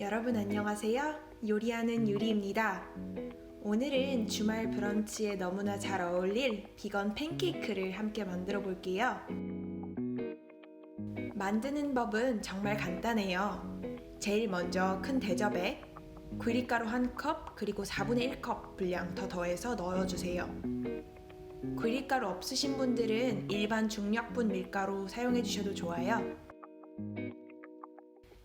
여러분 안녕하세요. 요리하는 유리입니다. 오늘은 주말 브런치에 너무나 잘 어울릴 비건 팬케이크를 함께 만들어 볼게요. 만드는 법은 정말 간단해요. 제일 먼저 큰 대접에 귀리가루 1컵 그리고 4분의 1컵 분량 더 더해서 넣어주세요. 귀리가루 없으신 분들은 일반 중력분 밀가루 사용해 주셔도 좋아요.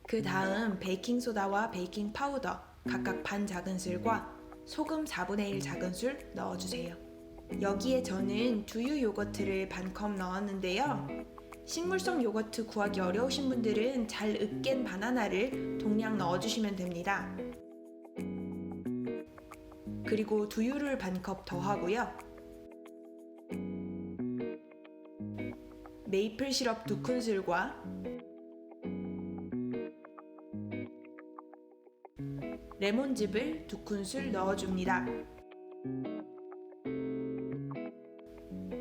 그 다음 베이킹소다와 베이킹 파우더 각각 반 작은술과 소금 4분의 1 작은술 넣어주세요. 여기에 저는 두유 요거트를 반컵 넣었는데요. 식물성 요거트 구하기 어려우신 분들은 잘 으깬 바나나를 동량 넣어주시면 됩니다. 그리고 두유를 반컵 더하고요. 메이플 시럽 2큰술과 레몬즙을 2큰술 넣어줍니다.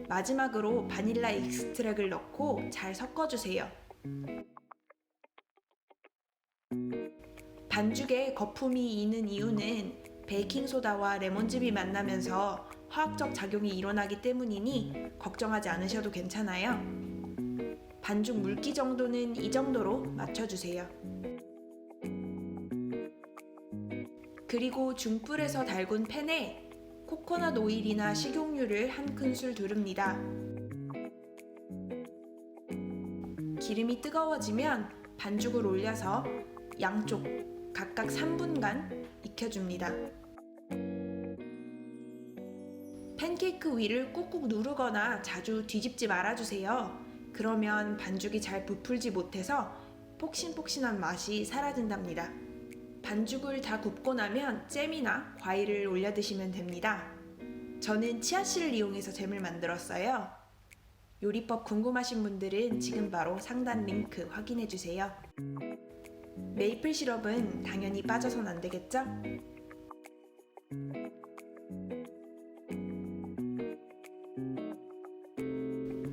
마지막으로 바닐라 익스트랙을 넣고 잘 섞어주세요. 반죽에 거품이 있는 이유는 베이킹소다와 레몬즙이 만나면서 화학적 작용이 일어나기 때문이니 걱정하지 않으셔도 괜찮아요. 반죽 물기 정도는 이 정도로 맞춰주세요. 그리고 중불에서 달군 팬에 코코넛 오일이나 식용유를 1큰술 두릅니다. 기름이 뜨거워지면 반죽을 올려서 양쪽 각각 3분간 익혀줍니다. 팬케이크 위를 꾹꾹 누르거나 자주 뒤집지 말아주세요. 그러면 반죽이 잘 부풀지 못해서 폭신폭신한 맛이 사라진답니다. 반죽을 다 굽고 나면 잼이나 과일을 올려 드시면 됩니다. 저는 치아씨를 이용해서 잼을 만들었어요. 요리법 궁금하신 분들은 지금 바로 상단 링크 확인해주세요. 메이플 시럽은 당연히 빠져선 안 되겠죠?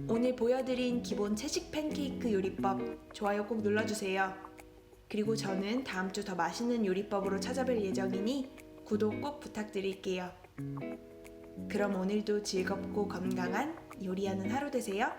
오늘 보여드린 기본 채식 팬케이크 요리법 좋아요 꼭 눌러주세요. 그리고 저는 다음 주 더 맛있는 요리법으로 찾아뵐 예정이니 구독 꼭 부탁드릴게요. 그럼 오늘도 즐겁고 건강한 요리하는 하루 되세요.